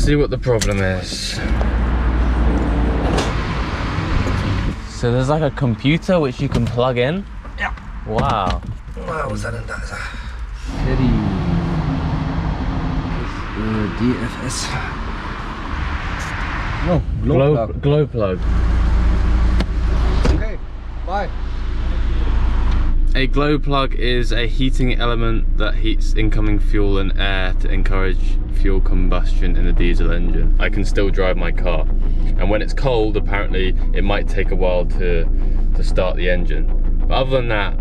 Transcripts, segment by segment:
see what the problem is. So there's like a computer which you can plug in? Ja. Wow. Wo ist er denn? Da ist er. Teddy. DFS. Oh, Glow plug. Okay, bye. A glow plug is a heating element that heats incoming fuel and air to encourage fuel combustion in a diesel engine. I can still drive my car, and when it's cold, apparently it might take a while to start the engine. But other than that,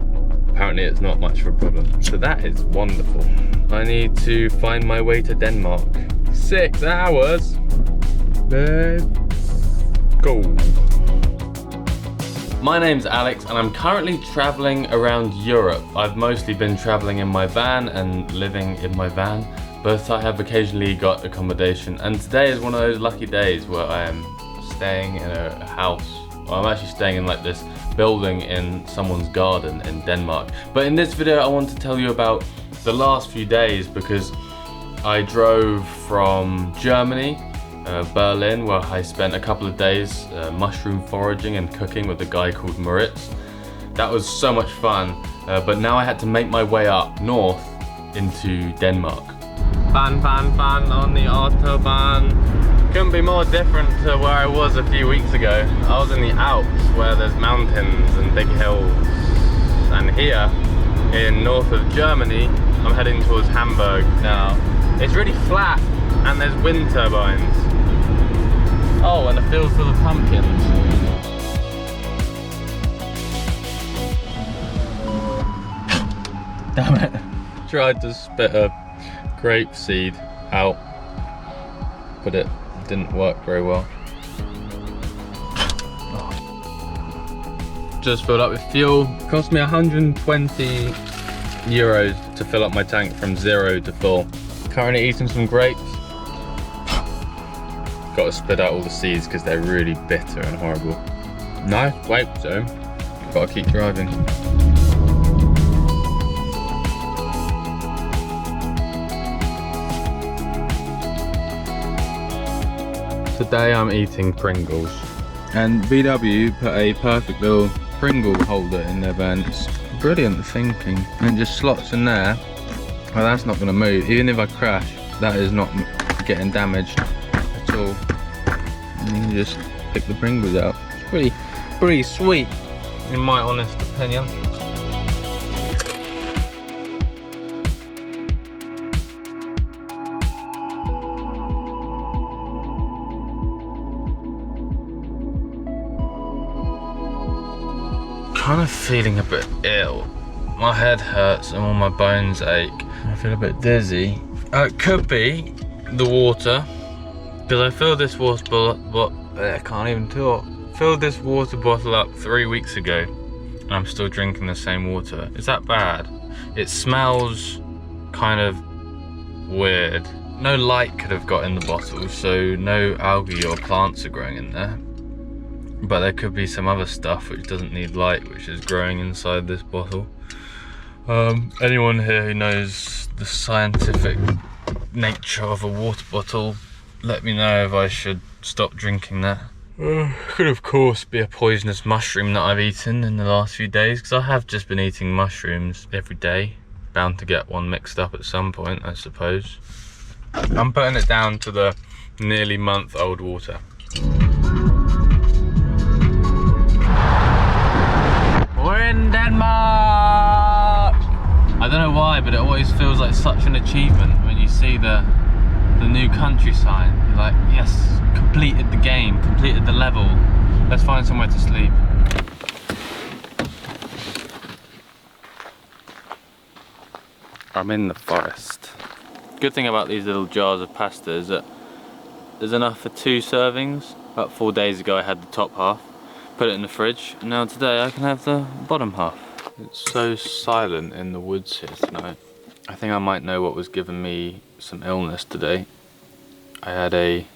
apparently it's not much of a problem. So that is wonderful. I need to find my way to Denmark. 6 hours. Let's go. My name's Alex and I'm currently traveling around Europe. I've mostly been traveling in my van and living in my van, but I have occasionally got accommodation, and today is one of those lucky days where I am staying in a house. Well, I'm actually staying in like this building in someone's garden in Denmark. But in this video I want to tell you about the last few days, because I drove from Germany, Berlin, where I spent a couple of days mushroom foraging and cooking with a guy called Moritz. That was so much fun, but now I had to make my way up north into Denmark. Fun on the Autobahn. Couldn't be more different to where I was a few weeks ago. I was in the Alps where there's mountains and big hills, and here in north of Germany I'm heading towards Hamburg now. It's really flat and there's wind turbines. Oh, and a field full of pumpkins. Damn it. Tried to spit a grape seed out, but it didn't work very well. Just filled up with fuel. Cost me 120 euros to fill up my tank from 0 to full. Currently eating some grapes. Got to spit out all the seeds because they're really bitter and horrible. Nice grapes though. Got to keep driving. Today I'm eating Pringles. And VW put a perfect little Pringle holder in their van. It's brilliant thinking. And it just slots in there. Well, that's not going to move. Even if I crash, that is not getting damaged at all. And you can just pick the Pringles out. It's pretty sweet, in my honest opinion. Kind of feeling a bit ill. My head hurts and all my bones ache. I feel a bit dizzy. It could be the water, because I filled this water bottle, I can't even talk. Filled this water bottle up 3 weeks ago, and I'm still drinking the same water. Is that bad? It smells kind of weird. No light could have got in the bottle, so no algae or plants are growing in there. But there could be some other stuff which doesn't need light, which is growing inside this bottle. Anyone here who knows the scientific nature of a water bottle, let me know if I should stop drinking that. Could of course be a poisonous mushroom that I've eaten in the last few days, because I have just been eating mushrooms every day. Bound to get one mixed up at some point, I suppose. I'm putting it down to the nearly month-old water. We're in Denmark! I don't know why, but it always feels like such an achievement when you see the new country sign. You're like, yes, completed the game, completed the level. Let's find somewhere to sleep. I'm in the forest. Good thing about these little jars of pasta is that there's enough for 2 servings. About 4 days ago I had the top half, put it in the fridge, and now today I can have the bottom half. It's so silent in the woods here tonight. I think I might know what was giving me some illness today. I had a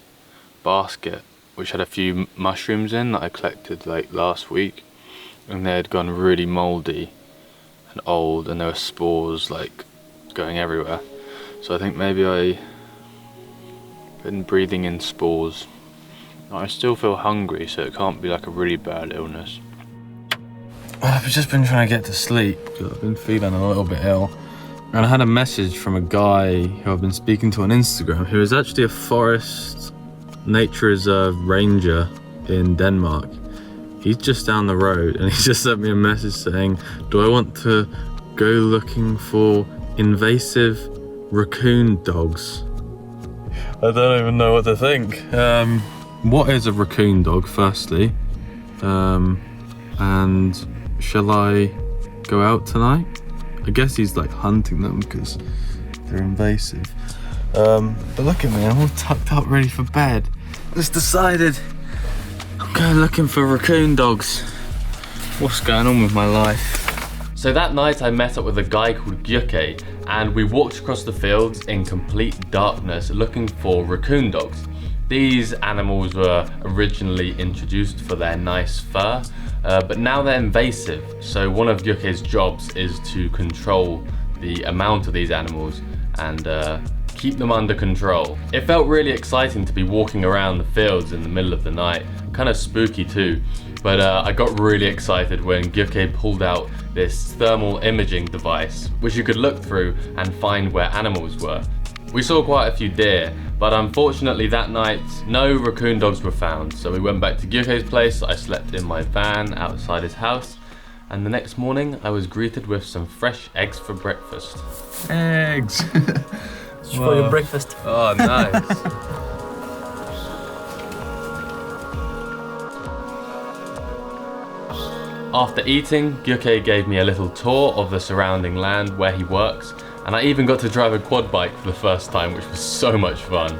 basket which had a few mushrooms in that I collected like last week, and they had gone really mouldy and old, and there were spores like going everywhere. So I think maybe I been breathing in spores. I still feel hungry, so it can't be like a really bad illness. I've just been trying to get to sleep because I've been feeling a little bit ill. And I had a message from a guy who I've been speaking to on Instagram, who is actually a forest nature reserve ranger in Denmark. He's just down the road and he just sent me a message saying, do I want to go looking for invasive raccoon dogs? I don't even know what to think. What is a raccoon dog, firstly? And shall I go out tonight? I guess he's like hunting them because they're invasive. But look at me, I'm all tucked up ready for bed. Just decided I'm going looking for raccoon dogs. What's going on with my life? So that night I met up with a guy called Gyuke and we walked across the fields in complete darkness looking for raccoon dogs. These animals were originally introduced for their nice fur, but now they're invasive. So one of Gyuke's jobs is to control the amount of these animals and keep them under control. It felt really exciting to be walking around the fields in the middle of the night, kind of spooky too. But I got really excited when Gyuke pulled out this thermal imaging device, which you could look through and find where animals were. We saw quite a few deer, but unfortunately that night, no raccoon dogs were found. So we went back to Gyuke's place. I slept in my van outside his house. And the next morning, I was greeted with some fresh eggs for breakfast. Eggs! For your breakfast. Oh, nice. After eating, Gyuke gave me a little tour of the surrounding land where he works, and I even got to drive a quad bike for the first time, which was so much fun.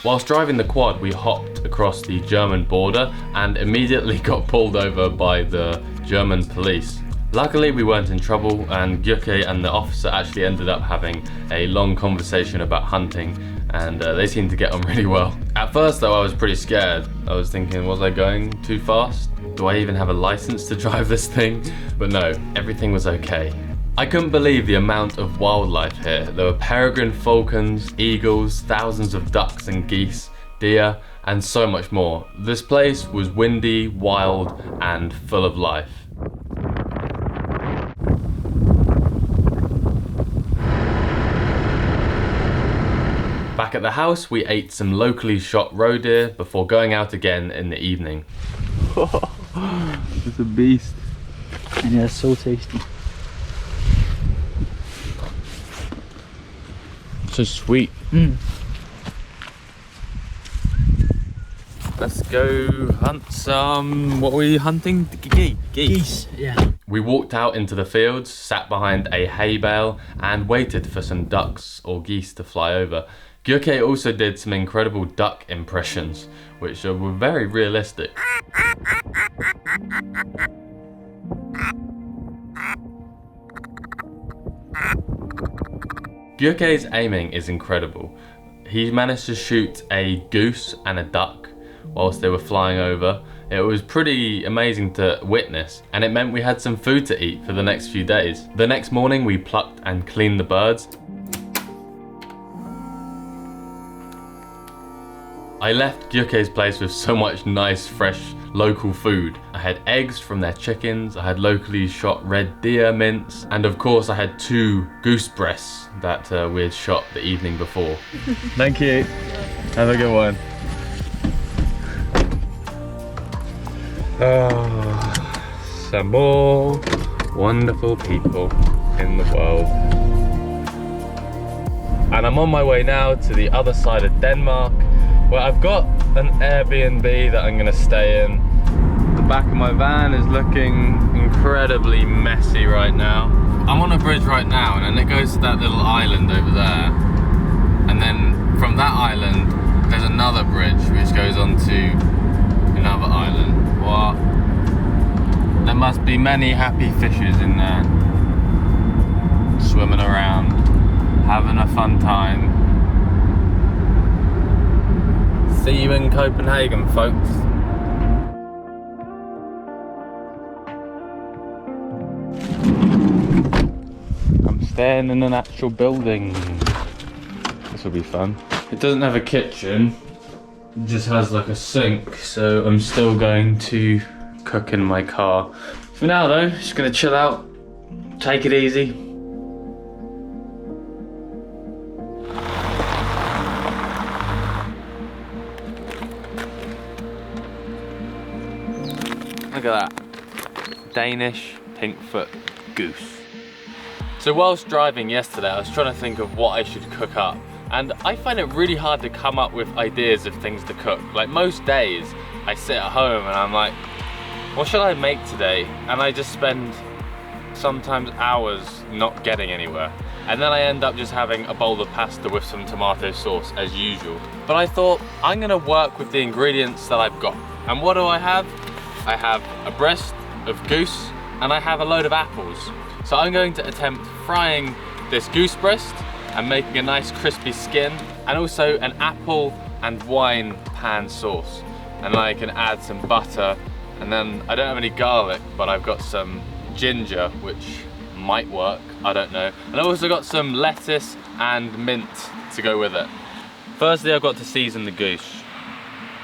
Whilst driving the quad, we hopped across the German border and immediately got pulled over by the German police. Luckily, we weren't in trouble, and Gyuke and the officer actually ended up having a long conversation about hunting, and they seemed to get on really well. At first though, I was pretty scared. I was thinking, was I going too fast? Do I even have a license to drive this thing? But no, everything was okay. I couldn't believe the amount of wildlife here. There were peregrine falcons, eagles, thousands of ducks and geese, deer, and so much more. This place was windy, wild, and full of life. Back at the house, we ate some locally shot roe deer before going out again in the evening. It's a beast. And yeah, so tasty. So sweet. Let's go hunt some, what were we hunting? Geese. Yeah. We walked out into the fields, sat behind a hay bale and waited for some ducks or geese to fly over. Gyuke also did some incredible duck impressions, which were very realistic. Gyuke's aiming is incredible. He managed to shoot a goose and a duck whilst they were flying over. It was pretty amazing to witness, and it meant we had some food to eat for the next few days. The next morning we plucked and cleaned the birds. I left Gyuke's place with so much nice, fresh, local food. I had eggs from their chickens, I had locally shot red deer mince, and of course I had 2 goose breasts that we had shot the evening before. Thank you. Have a good one. Oh, some more wonderful people in the world. And I'm on my way now to the other side of Denmark, where I've got an Airbnb that I'm gonna stay in. The back of my van is looking incredibly messy right now. I'm on a bridge right now, and then it goes to that little island over there. And then from that island, there's another bridge which goes onto another island. What? There must be many happy fishes in there, swimming around, having a fun time. See you in Copenhagen, folks. then in an actual building. This will be fun. It doesn't have a kitchen, it just has like a sink, so I'm still going to cook in my car. For now though, just gonna chill out, take it easy. Look at that. Danish pinkfoot goose. So whilst driving yesterday, I was trying to think of what I should cook up. And I find it really hard to come up with ideas of things to cook. Like most days, I sit at home and I'm like, what should I make today? And I just spend sometimes hours not getting anywhere. And then I end up just having a bowl of pasta with some tomato sauce as usual. But I thought, I'm gonna work with the ingredients that I've got. And what do I have? I have a breast of goose and I have a load of apples. So I'm going to attempt frying this goose breast and making a nice crispy skin, and also an apple and wine pan sauce. And then I can add some butter, and then I don't have any garlic, but I've got some ginger, which might work, I don't know. And I've also got some lettuce and mint to go with it. Firstly, I've got to season the goose.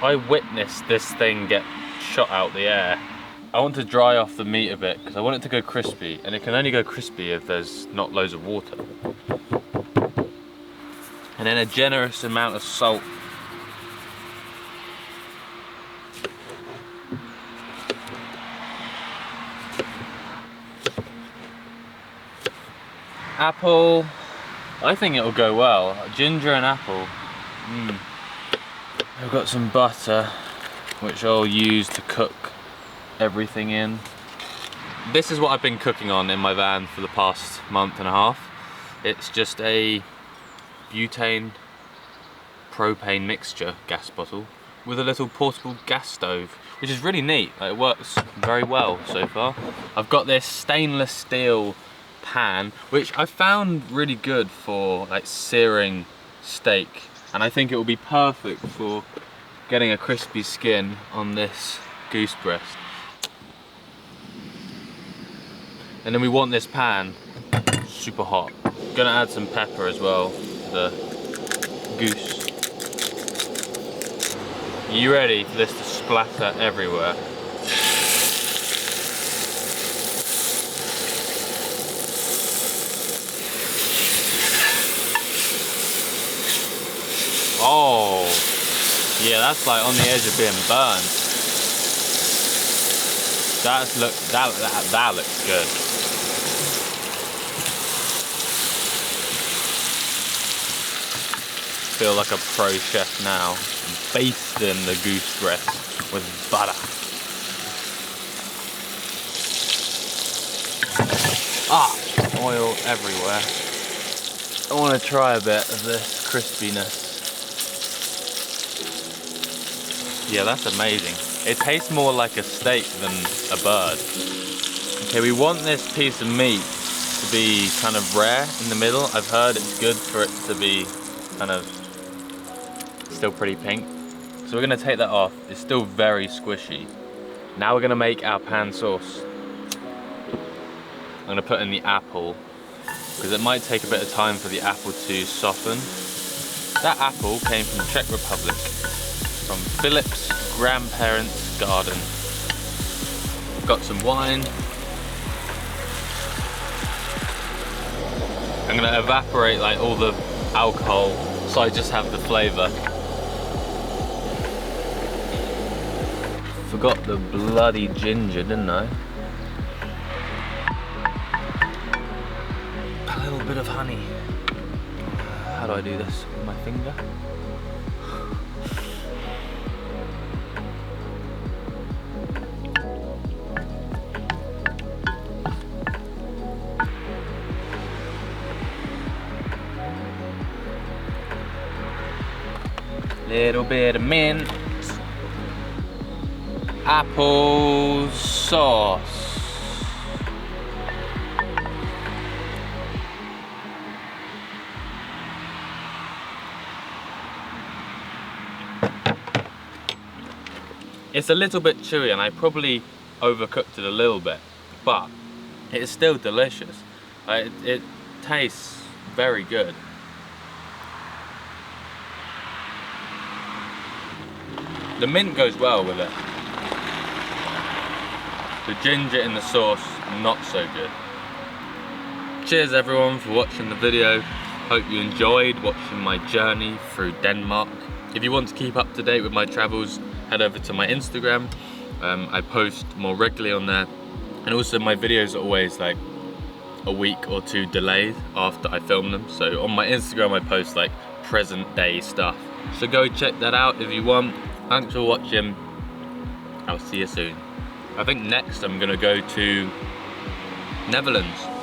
I witnessed this thing get shot out the air. I want to dry off the meat a bit because I want it to go crispy, and it can only go crispy if there's not loads of water. And then a generous amount of salt. Apple, I think it'll go well. Ginger and apple. I've got some butter, which I'll use to cook everything in. This is what I've been cooking on in my van for the past month and a half. It's just a butane propane mixture gas bottle with a little portable gas stove, which is really neat. It works very well so far. I've got this stainless steel pan, which I found really good for like searing steak, and I think it will be perfect for getting a crispy skin on this goose breast. And then we want this pan super hot. Gonna add some pepper as well to the goose. You ready for this to splatter everywhere? Oh, yeah, that's like on the edge of being burned. That looks good. Feel like a pro chef now, basting the goose breast with butter. Ah, oil everywhere. I want to try a bit of this crispiness. Yeah, that's amazing. It tastes more like a steak than a bird. Okay, we want this piece of meat to be kind of rare in the middle. I've heard it's good for it to be kind of still pretty pink. So we're gonna take that off. It's still very squishy. Now we're gonna make our pan sauce. I'm gonna put in the apple because it might take a bit of time for the apple to soften. That apple came from the Czech Republic, from Philip's grandparents' garden. Got some wine. I'm gonna evaporate like all the alcohol so I just have the flavour. Forgot the bloody ginger, didn't I? A little bit of honey. How do I do this? With my finger? Little bit of mint. Apple sauce. It's a little bit chewy and I probably overcooked it a little bit, but it is still delicious. It tastes very good. The mint goes well with it. The ginger in the sauce, not so good. Cheers everyone for watching the video. Hope you enjoyed watching my journey through Denmark. If you want to keep up to date with my travels, head over to my Instagram. I post more regularly on there. And also my videos are always like a week or two delayed after I film them. So on my Instagram I post like present day stuff. So go check that out if you want. Thanks for watching. I'll see you soon. I think next I'm gonna go to Netherlands.